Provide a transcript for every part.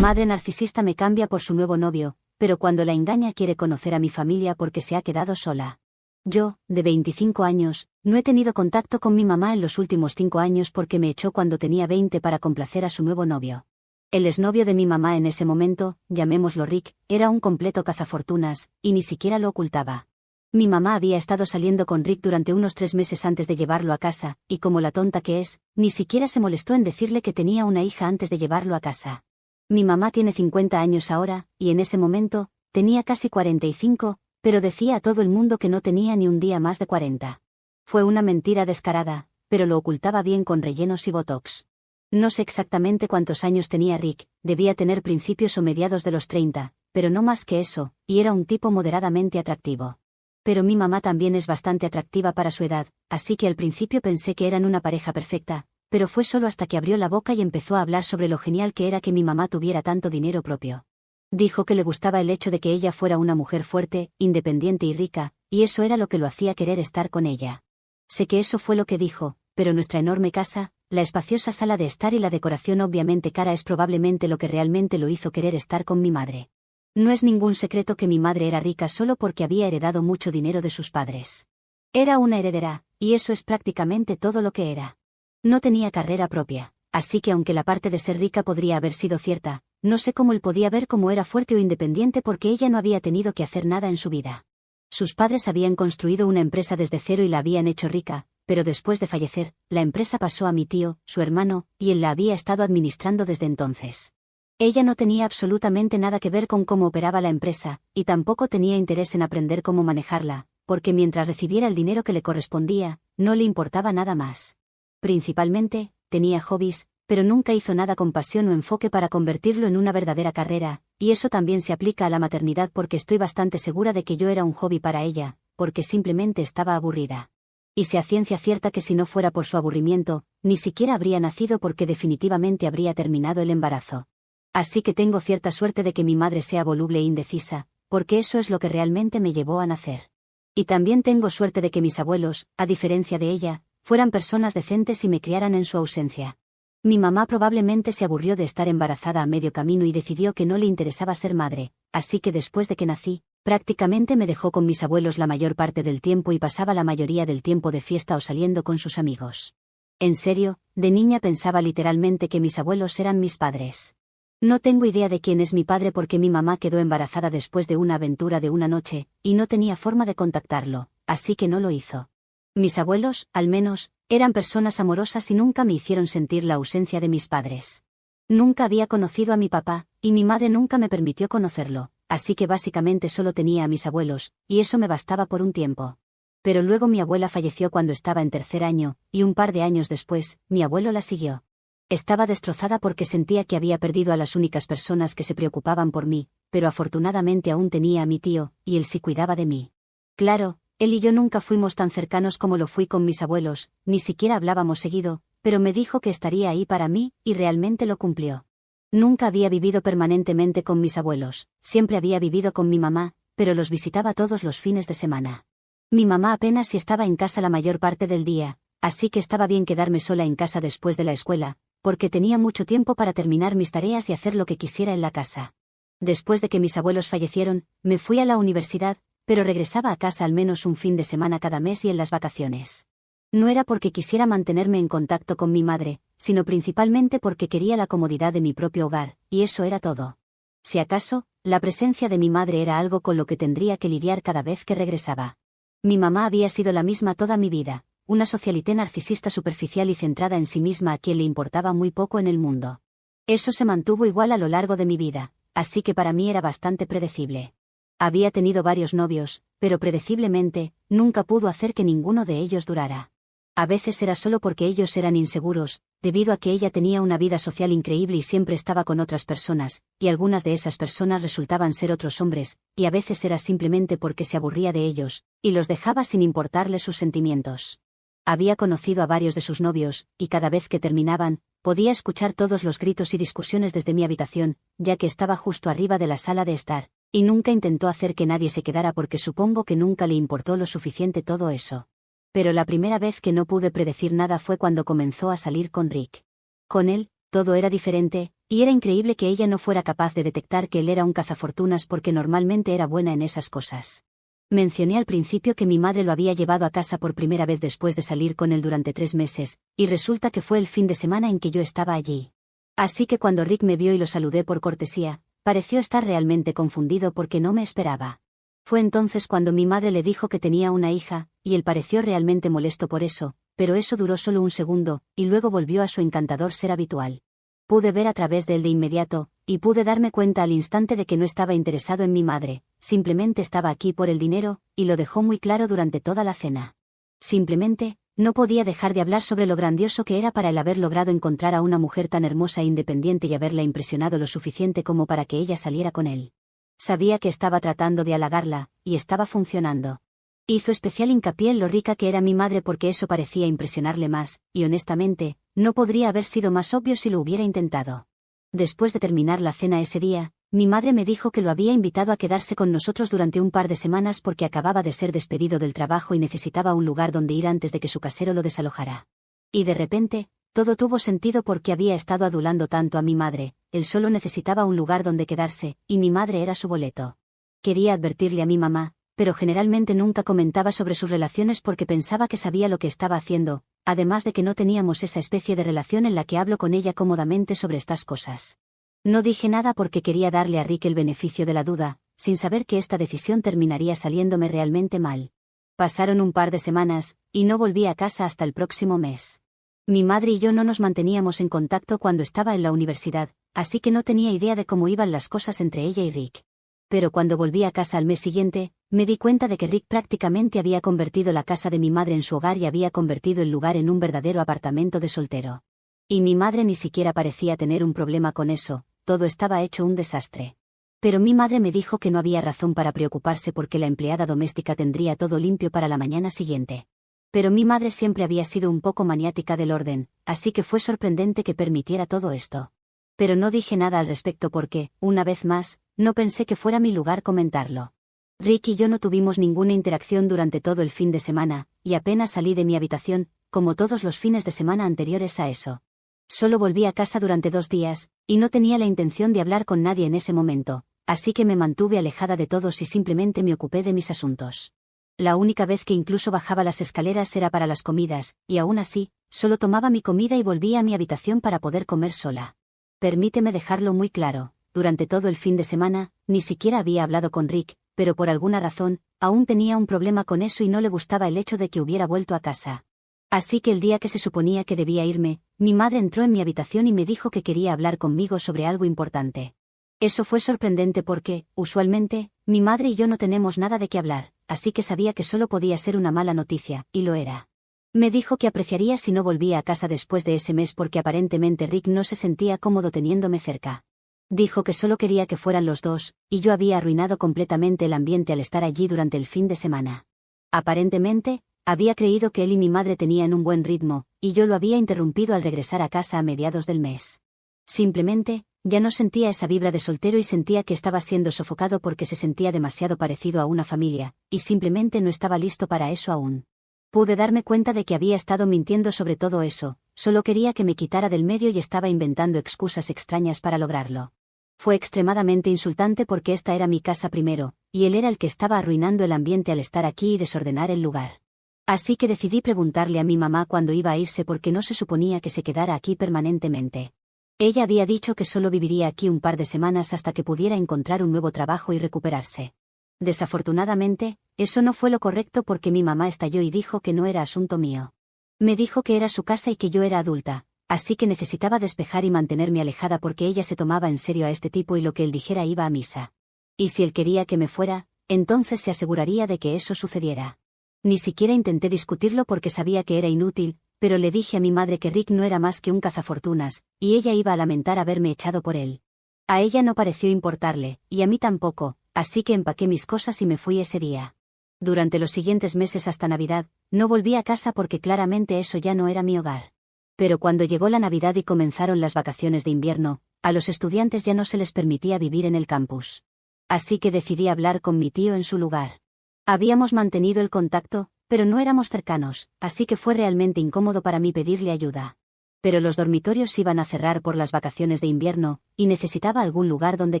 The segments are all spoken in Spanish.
Madre narcisista me cambia por su nuevo novio, pero cuando la engaña quiere conocer a mi familia porque se ha quedado sola. Yo, de 25 años, no he tenido contacto con mi mamá en los últimos 5 años porque me echó cuando tenía 20 para complacer a su nuevo novio. El exnovio de mi mamá en ese momento, llamémoslo Rick, era un completo cazafortunas, y ni siquiera lo ocultaba. Mi mamá había estado saliendo con Rick durante unos 3 meses antes de llevarlo a casa, y como la tonta que es, ni siquiera se molestó en decirle que tenía una hija antes de llevarlo a casa. Mi mamá tiene 50 años ahora, y en ese momento, tenía casi 45, pero decía a todo el mundo que no tenía ni un día más de 40. Fue una mentira descarada, pero lo ocultaba bien con rellenos y botox. No sé exactamente cuántos años tenía Rick, debía tener principios o mediados de los 30, pero no más que eso, y era un tipo moderadamente atractivo. Pero mi mamá también es bastante atractiva para su edad, así que al principio pensé que eran una pareja perfecta, pero fue solo hasta que abrió la boca y empezó a hablar sobre lo genial que era que mi mamá tuviera tanto dinero propio. Dijo que le gustaba el hecho de que ella fuera una mujer fuerte, independiente y rica, y eso era lo que lo hacía querer estar con ella. Sé que eso fue lo que dijo, pero nuestra enorme casa, la espaciosa sala de estar y la decoración obviamente cara es probablemente lo que realmente lo hizo querer estar con mi madre. No es ningún secreto que mi madre era rica solo porque había heredado mucho dinero de sus padres. Era una heredera, y eso es prácticamente todo lo que era. No tenía carrera propia, así que aunque la parte de ser rica podría haber sido cierta, no sé cómo él podía ver cómo era fuerte o independiente porque ella no había tenido que hacer nada en su vida. Sus padres habían construido una empresa desde cero y la habían hecho rica, pero después de fallecer, la empresa pasó a mi tío, su hermano, y él la había estado administrando desde entonces. Ella no tenía absolutamente nada que ver con cómo operaba la empresa, y tampoco tenía interés en aprender cómo manejarla, porque mientras recibiera el dinero que le correspondía, no le importaba nada más. Principalmente, tenía hobbies, pero nunca hizo nada con pasión o enfoque para convertirlo en una verdadera carrera, y eso también se aplica a la maternidad porque estoy bastante segura de que yo era un hobby para ella, porque simplemente estaba aburrida. Y sé a ciencia cierta que si no fuera por su aburrimiento, ni siquiera habría nacido porque definitivamente habría terminado el embarazo. Así que tengo cierta suerte de que mi madre sea voluble e indecisa, porque eso es lo que realmente me llevó a nacer. Y también tengo suerte de que mis abuelos, a diferencia de ella, fueran personas decentes y me criaran en su ausencia. Mi mamá probablemente se aburrió de estar embarazada a medio camino y decidió que no le interesaba ser madre, así que después de que nací, prácticamente me dejó con mis abuelos la mayor parte del tiempo y pasaba la mayoría del tiempo de fiesta o saliendo con sus amigos. En serio, de niña pensaba literalmente que mis abuelos eran mis padres. No tengo idea de quién es mi padre porque mi mamá quedó embarazada después de una aventura de una noche, y no tenía forma de contactarlo, así que no lo hizo. Mis abuelos, al menos, eran personas amorosas y nunca me hicieron sentir la ausencia de mis padres. Nunca había conocido a mi papá, y mi madre nunca me permitió conocerlo, así que básicamente solo tenía a mis abuelos, y eso me bastaba por un tiempo. Pero luego mi abuela falleció cuando estaba en 3er año, y un par de años después, mi abuelo la siguió. Estaba destrozada porque sentía que había perdido a las únicas personas que se preocupaban por mí, pero afortunadamente aún tenía a mi tío, y él sí cuidaba de mí. Claro, él y yo nunca fuimos tan cercanos como lo fui con mis abuelos, ni siquiera hablábamos seguido, pero me dijo que estaría ahí para mí, y realmente lo cumplió. Nunca había vivido permanentemente con mis abuelos, siempre había vivido con mi mamá, pero los visitaba todos los fines de semana. Mi mamá apenas si estaba en casa la mayor parte del día, así que estaba bien quedarme sola en casa después de la escuela, porque tenía mucho tiempo para terminar mis tareas y hacer lo que quisiera en la casa. Después de que mis abuelos fallecieron, me fui a la universidad, pero regresaba a casa al menos un fin de semana cada mes y en las vacaciones. No era porque quisiera mantenerme en contacto con mi madre, sino principalmente porque quería la comodidad de mi propio hogar, y eso era todo. Si acaso, la presencia de mi madre era algo con lo que tendría que lidiar cada vez que regresaba. Mi mamá había sido la misma toda mi vida, una socialité narcisista superficial y centrada en sí misma a quien le importaba muy poco en el mundo. Eso se mantuvo igual a lo largo de mi vida, así que para mí era bastante predecible. Había tenido varios novios, pero predeciblemente, nunca pudo hacer que ninguno de ellos durara. A veces era solo porque ellos eran inseguros, debido a que ella tenía una vida social increíble y siempre estaba con otras personas, y algunas de esas personas resultaban ser otros hombres, y a veces era simplemente porque se aburría de ellos, y los dejaba sin importarle sus sentimientos. Había conocido a varios de sus novios, y cada vez que terminaban, podía escuchar todos los gritos y discusiones desde mi habitación, ya que estaba justo arriba de la sala de estar, y nunca intentó hacer que nadie se quedara porque supongo que nunca le importó lo suficiente todo eso. Pero la primera vez que no pude predecir nada fue cuando comenzó a salir con Rick. Con él, todo era diferente, Y era increíble que ella no fuera capaz de detectar que él era un cazafortunas porque normalmente era buena en esas cosas. Mencioné al principio que mi madre lo había llevado a casa por primera vez después de salir con él durante 3 meses, y resulta que fue el fin de semana en que yo estaba allí. Así que cuando Rick me vio y lo saludé por cortesía, pareció estar realmente confundido porque no me esperaba. Fue entonces cuando mi madre le dijo que tenía una hija, y él pareció realmente molesto por eso, pero eso duró solo un segundo, y luego volvió a su encantador ser habitual. Pude ver a través de él de inmediato, y pude darme cuenta al instante de que no estaba interesado en mi madre, simplemente estaba aquí por el dinero, y lo dejó muy claro durante toda la cena. Simplemente, no podía dejar de hablar sobre lo grandioso que era para él haber logrado encontrar a una mujer tan hermosa e independiente y haberla impresionado lo suficiente como para que ella saliera con él. Sabía que estaba tratando de halagarla, y estaba funcionando. Hizo especial hincapié en lo rica que era mi madre porque eso parecía impresionarle más, y honestamente, no podría haber sido más obvio si lo hubiera intentado. Después de terminar la cena ese día, mi madre me dijo que lo había invitado a quedarse con nosotros durante un par de semanas porque acababa de ser despedido del trabajo y necesitaba un lugar donde ir antes de que su casero lo desalojara. Y de repente, todo tuvo sentido porque había estado adulando tanto a mi madre, él solo necesitaba un lugar donde quedarse, y mi madre era su boleto. Quería advertirle a mi mamá, pero generalmente nunca comentaba sobre sus relaciones porque pensaba que sabía lo que estaba haciendo, además de que no teníamos esa especie de relación en la que hablo con ella cómodamente sobre estas cosas. No dije nada porque quería darle a Rick el beneficio de la duda, sin saber que esta decisión terminaría saliéndome realmente mal. Pasaron un par de semanas, y no volví a casa hasta el próximo mes. Mi madre y yo no nos manteníamos en contacto cuando estaba en la universidad, así que no tenía idea de cómo iban las cosas entre ella y Rick. Pero cuando volví a casa al mes siguiente, me di cuenta de que Rick prácticamente había convertido la casa de mi madre en su hogar y había convertido el lugar en un verdadero apartamento de soltero. Y mi madre ni siquiera parecía tener un problema con eso, todo estaba hecho un desastre. Pero mi madre me dijo que no había razón para preocuparse porque la empleada doméstica tendría todo limpio para la mañana siguiente. Pero mi madre siempre había sido un poco maniática del orden, así que fue sorprendente que permitiera todo esto. Pero no dije nada al respecto porque, una vez más, no pensé que fuera mi lugar comentarlo. Rick y yo no tuvimos ninguna interacción durante todo el fin de semana, y apenas salí de mi habitación, como todos los fines de semana anteriores a eso. Solo volví a casa durante 2 días, y no tenía la intención de hablar con nadie en ese momento, así que me mantuve alejada de todos y simplemente me ocupé de mis asuntos. La única vez que incluso bajaba las escaleras era para las comidas, y aún así, solo tomaba mi comida y volvía a mi habitación para poder comer sola. Permíteme dejarlo muy claro, durante todo el fin de semana, ni siquiera había hablado con Rick, pero por alguna razón, aún tenía un problema con eso y no le gustaba el hecho de que hubiera vuelto a casa. Así que el día que se suponía que debía irme, mi madre entró en mi habitación y me dijo que quería hablar conmigo sobre algo importante. Eso fue sorprendente porque, usualmente, mi madre y yo no tenemos nada de qué hablar, así que sabía que solo podía ser una mala noticia, y lo era. Me dijo que apreciaría si no volvía a casa después de ese mes porque aparentemente Rick no se sentía cómodo teniéndome cerca. Dijo que solo quería que fueran los dos, y yo había arruinado completamente el ambiente al estar allí durante el fin de semana. Aparentemente, había creído que él y mi madre tenían un buen ritmo, y yo lo había interrumpido al regresar a casa a mediados del mes. Simplemente, ya no sentía esa vibra de soltero y sentía que estaba siendo sofocado porque se sentía demasiado parecido a una familia, y simplemente no estaba listo para eso aún. Pude darme cuenta de que había estado mintiendo sobre todo eso, solo quería que me quitara del medio y estaba inventando excusas extrañas para lograrlo. Fue extremadamente insultante porque esta era mi casa primero, y él era el que estaba arruinando el ambiente al estar aquí y desordenar el lugar. Así que decidí preguntarle a mi mamá cuándo iba a irse porque no se suponía que se quedara aquí permanentemente. Ella había dicho que solo viviría aquí un par de semanas hasta que pudiera encontrar un nuevo trabajo y recuperarse. Desafortunadamente, eso no fue lo correcto porque mi mamá estalló y dijo que no era asunto mío. Me dijo que era su casa y que yo era adulta, así que necesitaba despejar y mantenerme alejada porque ella se tomaba en serio a este tipo y lo que él dijera iba a misa. Y si él quería que me fuera, entonces se aseguraría de que eso sucediera. Ni siquiera intenté discutirlo porque sabía que era inútil, pero le dije a mi madre que Rick no era más que un cazafortunas, y ella iba a lamentar haberme echado por él. A ella no pareció importarle, y a mí tampoco, así que empaqué mis cosas y me fui ese día. Durante los siguientes meses hasta Navidad, no volví a casa porque claramente eso ya no era mi hogar. Pero cuando llegó la Navidad y comenzaron las vacaciones de invierno, a los estudiantes ya no se les permitía vivir en el campus. Así que decidí hablar con mi tío en su lugar. Habíamos mantenido el contacto, pero no éramos cercanos, así que fue realmente incómodo para mí pedirle ayuda. Pero los dormitorios iban a cerrar por las vacaciones de invierno, y necesitaba algún lugar donde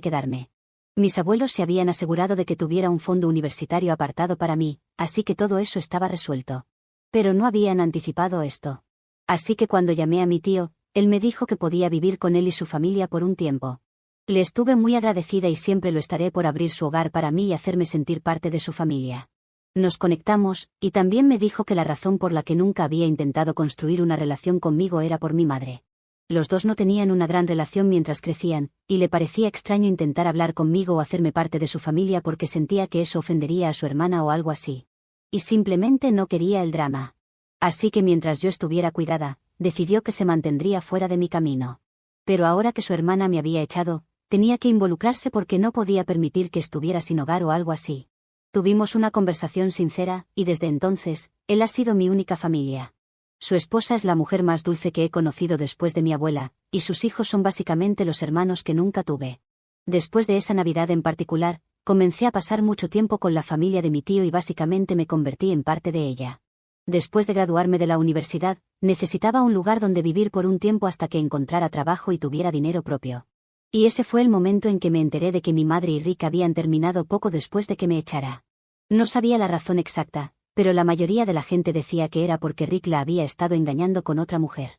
quedarme. Mis abuelos se habían asegurado de que tuviera un fondo universitario apartado para mí, así que todo eso estaba resuelto. Pero no habían anticipado esto. Así que cuando llamé a mi tío, él me dijo que podía vivir con él y su familia por un tiempo. Le estuve muy agradecida y siempre lo estaré por abrir su hogar para mí y hacerme sentir parte de su familia. Nos conectamos, y también me dijo que la razón por la que nunca había intentado construir una relación conmigo era por mi madre. Los dos no tenían una gran relación mientras crecían, y le parecía extraño intentar hablar conmigo o hacerme parte de su familia porque sentía que eso ofendería a su hermana o algo así. Y simplemente no quería el drama. Así que mientras yo estuviera cuidada, decidió que se mantendría fuera de mi camino. Pero ahora que su hermana me había echado, tenía que involucrarse porque no podía permitir que estuviera sin hogar o algo así. Tuvimos una conversación sincera, y desde entonces, él ha sido mi única familia. Su esposa es la mujer más dulce que he conocido después de mi abuela, y sus hijos son básicamente los hermanos que nunca tuve. Después de esa Navidad en particular, comencé a pasar mucho tiempo con la familia de mi tío y básicamente me convertí en parte de ella. Después de graduarme de la universidad, necesitaba un lugar donde vivir por un tiempo hasta que encontrara trabajo y tuviera dinero propio. Y ese fue el momento en que me enteré de que mi madre y Rick habían terminado poco después de que me echara. No sabía la razón exacta, pero la mayoría de la gente decía que era porque Rick la había estado engañando con otra mujer.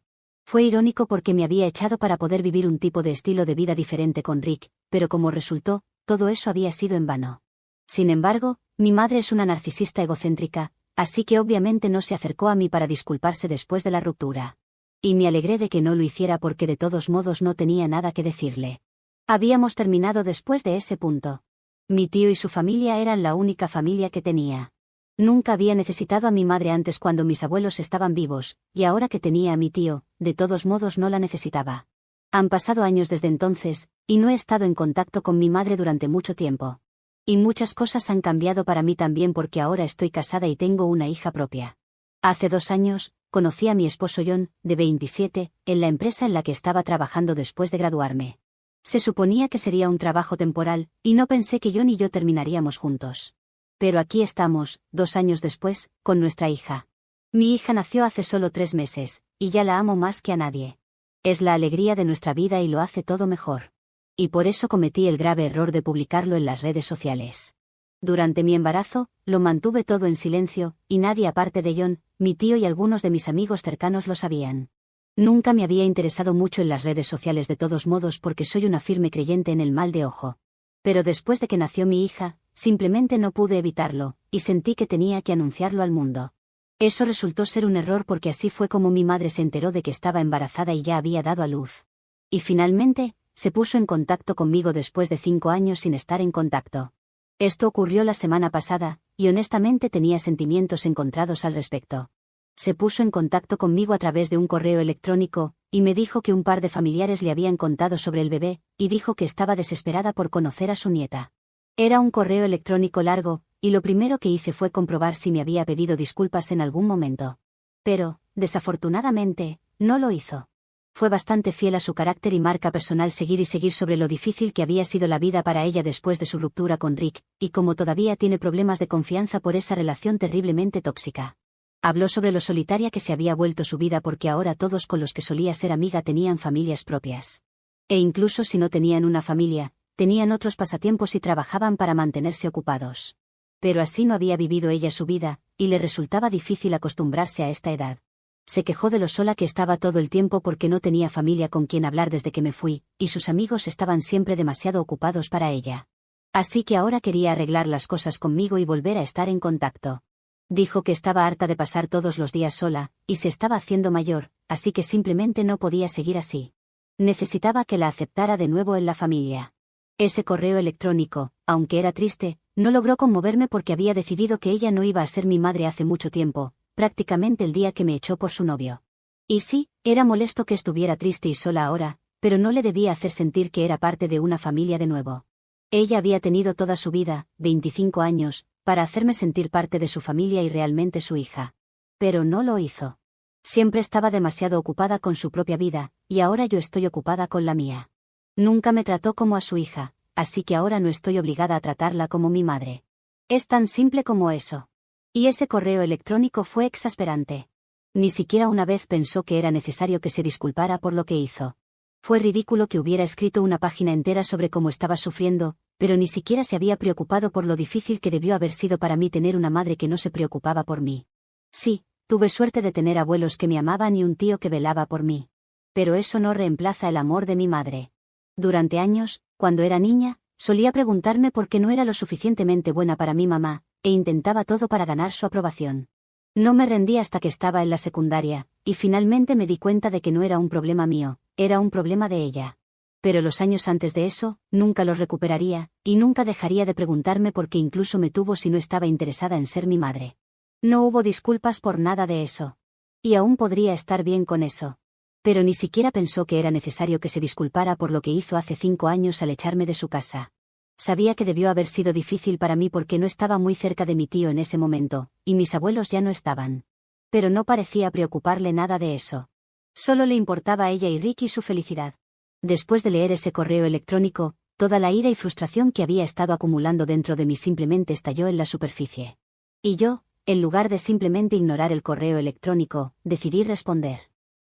Fue irónico porque me había echado para poder vivir un tipo de estilo de vida diferente con Rick, pero como resultó, todo eso había sido en vano. Sin embargo, mi madre es una narcisista egocéntrica, así que obviamente no se acercó a mí para disculparse después de la ruptura. Y me alegré de que no lo hiciera porque de todos modos no tenía nada que decirle. Habíamos terminado después de ese punto. Mi tío y su familia eran la única familia que tenía. Nunca había necesitado a mi madre antes cuando mis abuelos estaban vivos, y ahora que tenía a mi tío, de todos modos no la necesitaba. Han pasado años desde entonces, y no he estado en contacto con mi madre durante mucho tiempo. Y muchas cosas han cambiado para mí también porque ahora estoy casada y tengo una hija propia. Hace 2 años, conocí a mi esposo John, de 27, en la empresa en la que estaba trabajando después de graduarme. Se suponía que sería un trabajo temporal, y no pensé que John y yo terminaríamos juntos. Pero aquí estamos, 2 años después, con nuestra hija. Mi hija nació hace solo 3 meses, y ya la amo más que a nadie. Es la alegría de nuestra vida y lo hace todo mejor. Y por eso cometí el grave error de publicarlo en las redes sociales. Durante mi embarazo, lo mantuve todo en silencio, y nadie aparte de John, mi tío y algunos de mis amigos cercanos lo sabían. Nunca me había interesado mucho en las redes sociales de todos modos porque soy una firme creyente en el mal de ojo. Pero después de que nació mi hija, simplemente no pude evitarlo, y sentí que tenía que anunciarlo al mundo. Eso resultó ser un error porque así fue como mi madre se enteró de que estaba embarazada y ya había dado a luz. Y finalmente, se puso en contacto conmigo después de 5 años sin estar en contacto. Esto ocurrió la semana pasada, y honestamente tenía sentimientos encontrados al respecto. Se puso en contacto conmigo a través de un correo electrónico, y me dijo que un par de familiares le habían contado sobre el bebé, y dijo que estaba desesperada por conocer a su nieta. Era un correo electrónico largo, y lo primero que hice fue comprobar si me había pedido disculpas en algún momento. Pero, desafortunadamente, no lo hizo. Fue bastante fiel a su carácter y marca personal seguir sobre lo difícil que había sido la vida para ella después de su ruptura con Rick, y como todavía tiene problemas de confianza por esa relación terriblemente tóxica. Habló sobre lo solitaria que se había vuelto su vida porque ahora todos con los que solía ser amiga tenían familias propias. E incluso si no tenían una familia, tenían otros pasatiempos y trabajaban para mantenerse ocupados. Pero así no había vivido ella su vida, y le resultaba difícil acostumbrarse a esta edad. Se quejó de lo sola que estaba todo el tiempo porque no tenía familia con quien hablar desde que me fui, y sus amigos estaban siempre demasiado ocupados para ella. Así que ahora quería arreglar las cosas conmigo y volver a estar en contacto. Dijo que estaba harta de pasar todos los días sola, y se estaba haciendo mayor, así que simplemente no podía seguir así. Necesitaba que la aceptara de nuevo en la familia. Ese correo electrónico, aunque era triste, no logró conmoverme porque había decidido que ella no iba a ser mi madre hace mucho tiempo, prácticamente el día que me echó por su novio. Y sí, era molesto que estuviera triste y sola ahora, pero no le debía hacer sentir que era parte de una familia de nuevo. Ella había tenido toda su vida, 25 años, para hacerme sentir parte de su familia y realmente su hija. Pero no lo hizo. Siempre estaba demasiado ocupada con su propia vida, y ahora yo estoy ocupada con la mía. Nunca me trató como a su hija, así que ahora no estoy obligada a tratarla como mi madre. Es tan simple como eso. Y ese correo electrónico fue exasperante. Ni siquiera una vez pensó que era necesario que se disculpara por lo que hizo. Fue ridículo que hubiera escrito una página entera sobre cómo estaba sufriendo, pero ni siquiera se había preocupado por lo difícil que debió haber sido para mí tener una madre que no se preocupaba por mí. Sí, tuve suerte de tener abuelos que me amaban y un tío que velaba por mí. Pero eso no reemplaza el amor de mi madre. Durante años, cuando era niña, solía preguntarme por qué no era lo suficientemente buena para mi mamá, e intentaba todo para ganar su aprobación. No me rendí hasta que estaba en la secundaria, y finalmente me di cuenta de que no era un problema mío, era un problema de ella. Pero los años antes de eso, nunca los recuperaría, y nunca dejaría de preguntarme por qué incluso me tuvo si no estaba interesada en ser mi madre. No hubo disculpas por nada de eso. Y aún podría estar bien con eso. Pero ni siquiera pensó que era necesario que se disculpara por lo que hizo hace 5 años al echarme de su casa. Sabía que debió haber sido difícil para mí porque no estaba muy cerca de mi tío en ese momento, y mis abuelos ya no estaban. Pero no parecía preocuparle nada de eso. Solo le importaba a ella y Ricky su felicidad. Después de leer ese correo electrónico, toda la ira y frustración que había estado acumulando dentro de mí simplemente estalló en la superficie. Y yo, en lugar de simplemente ignorar el correo electrónico, decidí responder.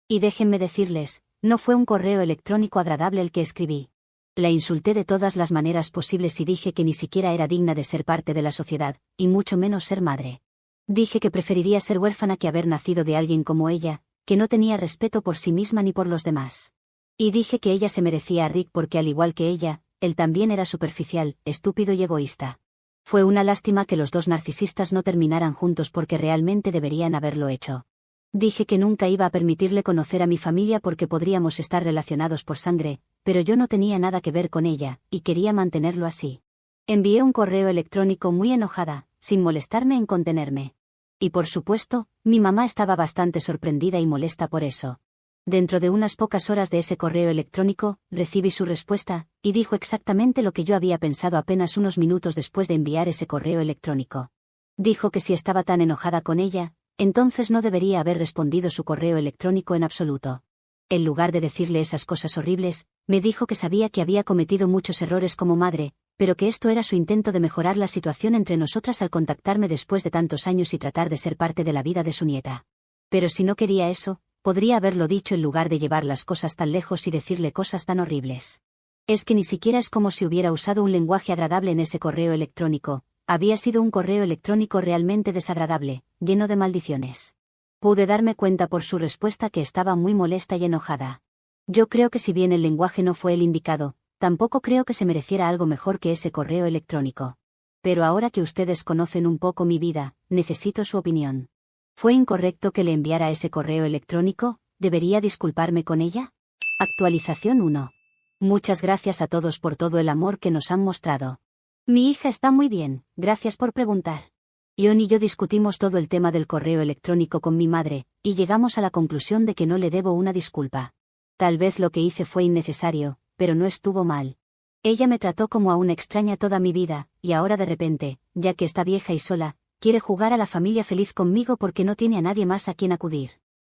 Y déjenme decirles, no fue un correo electrónico agradable el que escribí. La insulté de todas las maneras posibles y dije que ni siquiera era digna de ser parte de la sociedad, y mucho menos ser madre. Dije que preferiría ser huérfana que haber nacido de alguien como ella, que no tenía respeto por sí misma ni por los demás. Y dije que ella se merecía a Rick porque al igual que ella, él también era superficial, estúpido y egoísta. Fue una lástima que los dos narcisistas no terminaran juntos porque realmente deberían haberlo hecho. Dije que nunca iba a permitirle conocer a mi familia porque podríamos estar relacionados por sangre, pero yo no tenía nada que ver con ella, y quería mantenerlo así. Envié un correo electrónico muy enojada, sin molestarme en contenerme. Y por supuesto, mi mamá estaba bastante sorprendida y molesta por eso. Dentro de unas pocas horas de ese correo electrónico, recibí su respuesta, y dijo exactamente lo que yo había pensado apenas unos minutos después de enviar ese correo electrónico. Dijo que si estaba tan enojada con ella, entonces no debería haber respondido su correo electrónico en absoluto. En lugar de decirle esas cosas horribles, me dijo que sabía que había cometido muchos errores como madre, pero que esto era su intento de mejorar la situación entre nosotras al contactarme después de tantos años y tratar de ser parte de la vida de su nieta. Pero si no quería eso, podría haberlo dicho en lugar de llevar las cosas tan lejos y decirle cosas tan horribles. Es que ni siquiera es como si hubiera usado un lenguaje agradable en ese correo electrónico, había sido un correo electrónico realmente desagradable, lleno de maldiciones. Pude darme cuenta por su respuesta que estaba muy molesta y enojada. Yo creo que si bien el lenguaje no fue el indicado, tampoco creo que se mereciera algo mejor que ese correo electrónico. Pero ahora que ustedes conocen un poco mi vida, necesito su opinión. ¿Fue incorrecto que le enviara ese correo electrónico? ¿Debería disculparme con ella? Actualización 1. Muchas gracias a todos por todo el amor que nos han mostrado. Mi hija está muy bien, gracias por preguntar. Ion y yo discutimos todo el tema del correo electrónico con mi madre, y llegamos a la conclusión de que no le debo una disculpa. Tal vez lo que hice fue innecesario, pero no estuvo mal. Ella me trató como a una extraña toda mi vida, y ahora de repente, ya que está vieja y sola, quiere jugar a la familia feliz conmigo porque no tiene a nadie más a quien acudir.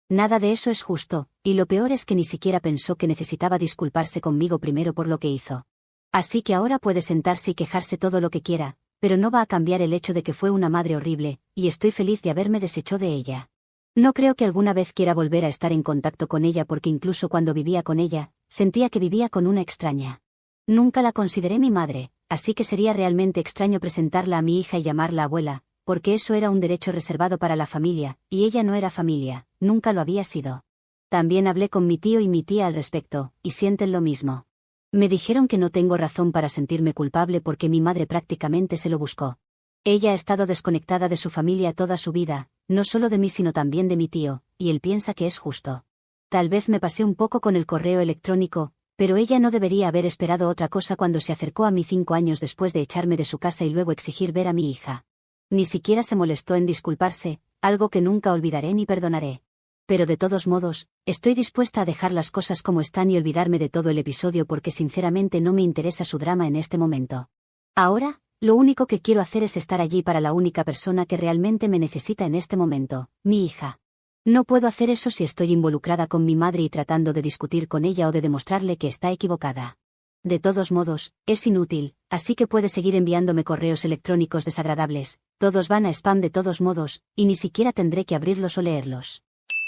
Nada de eso es justo, y lo peor es que ni siquiera pensó que necesitaba disculparse conmigo primero por lo que hizo. Así que ahora puede sentarse y quejarse todo lo que quiera, pero no va a cambiar el hecho de que fue una madre horrible, y estoy feliz de haberme deshecho de ella. No creo que alguna vez quiera volver a estar en contacto con ella porque incluso cuando vivía con ella, sentía que vivía con una extraña. Nunca la consideré mi madre, así que sería realmente extraño presentarla a mi hija y llamarla abuela, porque eso era un derecho reservado para la familia, y ella no era familia, nunca lo había sido. También hablé con mi tío y mi tía al respecto, y sienten lo mismo. Me dijeron que no tengo razón para sentirme culpable porque mi madre prácticamente se lo buscó. Ella ha estado desconectada de su familia toda su vida, no solo de mí sino también de mi tío, y él piensa que es justo. Tal vez me pasé un poco con el correo electrónico, pero ella no debería haber esperado otra cosa cuando se acercó a mí 5 años después de echarme de su casa y luego exigir ver a mi hija. Ni siquiera se molestó en disculparse, algo que nunca olvidaré ni perdonaré. Pero de todos modos, estoy dispuesta a dejar las cosas como están y olvidarme de todo el episodio porque sinceramente no me interesa su drama en este momento. Ahora, lo único que quiero hacer es estar allí para la única persona que realmente me necesita en este momento, mi hija. No puedo hacer eso si estoy involucrada con mi madre y tratando de discutir con ella o de demostrarle que está equivocada. De todos modos, es inútil, así que puede seguir enviándome correos electrónicos desagradables, todos van a spam de todos modos, y ni siquiera tendré que abrirlos o leerlos.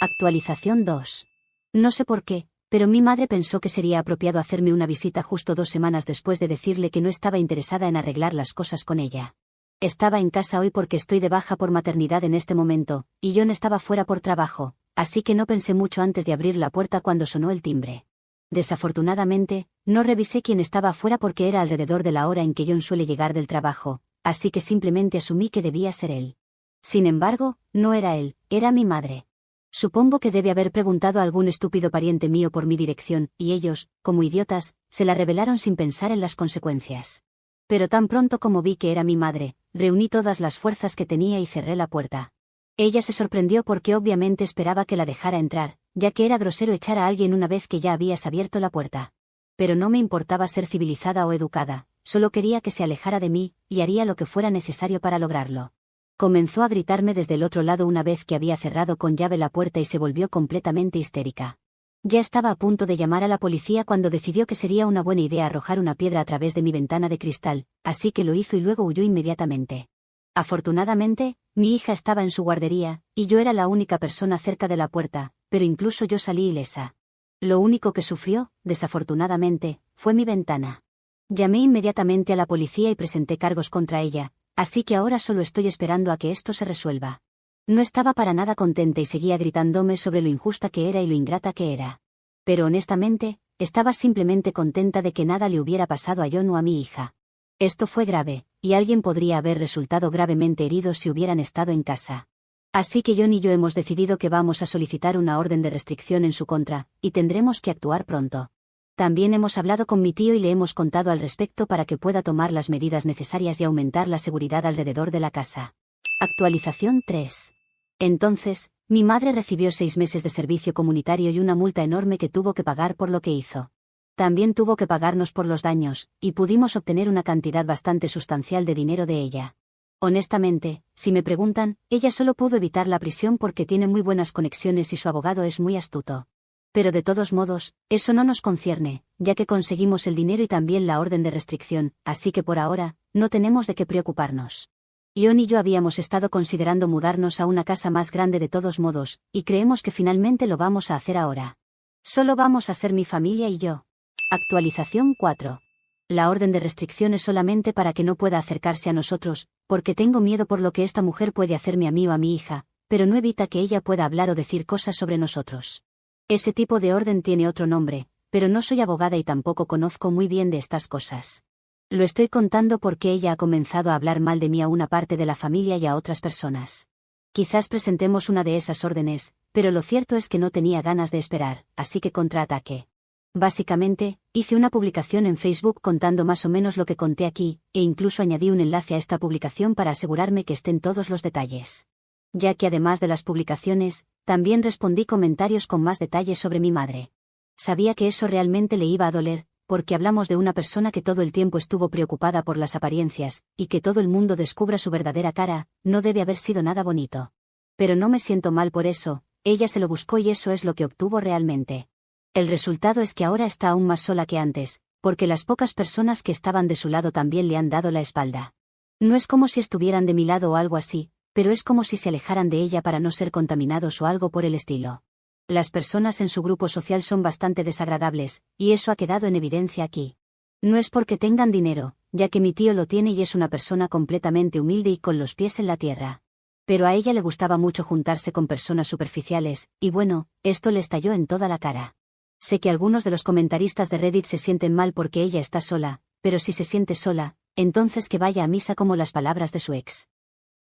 Actualización 2. No sé por qué, pero mi madre pensó que sería apropiado hacerme una visita justo 2 semanas después de decirle que no estaba interesada en arreglar las cosas con ella. Estaba en casa hoy porque estoy de baja por maternidad en este momento, y John estaba fuera por trabajo, así que no pensé mucho antes de abrir la puerta cuando sonó el timbre. Desafortunadamente, no revisé quién estaba afuera porque era alrededor de la hora en que John suele llegar del trabajo, así que simplemente asumí que debía ser él. Sin embargo, no era él, era mi madre. Supongo que debe haber preguntado a algún estúpido pariente mío por mi dirección, y ellos, como idiotas, se la revelaron sin pensar en las consecuencias. Pero tan pronto como vi que era mi madre, reuní todas las fuerzas que tenía y cerré la puerta. Ella se sorprendió porque obviamente esperaba que la dejara entrar, ya que era grosero echar a alguien una vez que ya habías abierto la puerta. Pero no me importaba ser civilizada o educada, solo quería que se alejara de mí, y haría lo que fuera necesario para lograrlo. Comenzó a gritarme desde el otro lado una vez que había cerrado con llave la puerta y se volvió completamente histérica. Ya estaba a punto de llamar a la policía cuando decidió que sería una buena idea arrojar una piedra a través de mi ventana de cristal, así que lo hizo y luego huyó inmediatamente. Afortunadamente, mi hija estaba en su guardería, y yo era la única persona cerca de la puerta, pero incluso yo salí ilesa. Lo único que sufrió, desafortunadamente, fue mi ventana. Llamé inmediatamente a la policía y presenté cargos contra ella, así que ahora solo estoy esperando a que esto se resuelva. No estaba para nada contenta y seguía gritándome sobre lo injusta que era y lo ingrata que era. Pero honestamente, estaba simplemente contenta de que nada le hubiera pasado a John o a mi hija. Esto fue grave, y alguien podría haber resultado gravemente herido si hubieran estado en casa. Así que John y yo hemos decidido que vamos a solicitar una orden de restricción en su contra, y tendremos que actuar pronto. También hemos hablado con mi tío y le hemos contado al respecto para que pueda tomar las medidas necesarias y aumentar la seguridad alrededor de la casa. Actualización 3. Entonces, mi madre recibió 6 meses de servicio comunitario y una multa enorme que tuvo que pagar por lo que hizo. También tuvo que pagarnos por los daños, y pudimos obtener una cantidad bastante sustancial de dinero de ella. Honestamente, si me preguntan, ella solo pudo evitar la prisión porque tiene muy buenas conexiones y su abogado es muy astuto. Pero de todos modos, eso no nos concierne, ya que conseguimos el dinero y también la orden de restricción, así que por ahora, no tenemos de qué preocuparnos. John y yo habíamos estado considerando mudarnos a una casa más grande de todos modos, y creemos que finalmente lo vamos a hacer ahora. Solo vamos a ser mi familia y yo. Actualización 4. La orden de restricción es solamente para que no pueda acercarse a nosotros, porque tengo miedo por lo que esta mujer puede hacerme a mí o a mi hija, pero no evita que ella pueda hablar o decir cosas sobre nosotros. Ese tipo de orden tiene otro nombre, pero no soy abogada y tampoco conozco muy bien de estas cosas. Lo estoy contando porque ella ha comenzado a hablar mal de mí a una parte de la familia y a otras personas. Quizás presentemos una de esas órdenes, pero lo cierto es que no tenía ganas de esperar, así que contraataqué. Básicamente, hice una publicación en Facebook contando más o menos lo que conté aquí, e incluso añadí un enlace a esta publicación para asegurarme que estén todos los detalles. Ya que además de las publicaciones, también respondí comentarios con más detalles sobre mi madre. Sabía que eso realmente le iba a doler, porque hablamos de una persona que todo el tiempo estuvo preocupada por las apariencias, y que todo el mundo descubra su verdadera cara, no debe haber sido nada bonito. Pero no me siento mal por eso, ella se lo buscó y eso es lo que obtuvo realmente. El resultado es que ahora está aún más sola que antes, porque las pocas personas que estaban de su lado también le han dado la espalda. No es como si estuvieran de mi lado o algo así, pero es como si se alejaran de ella para no ser contaminados o algo por el estilo. Las personas en su grupo social son bastante desagradables, y eso ha quedado en evidencia aquí. No es porque tengan dinero, ya que mi tío lo tiene y es una persona completamente humilde y con los pies en la tierra. Pero a ella le gustaba mucho juntarse con personas superficiales, y bueno, esto le estalló en toda la cara. Sé que algunos de los comentaristas de Reddit se sienten mal porque ella está sola, pero si se siente sola, entonces que vaya a misa como las palabras de su ex.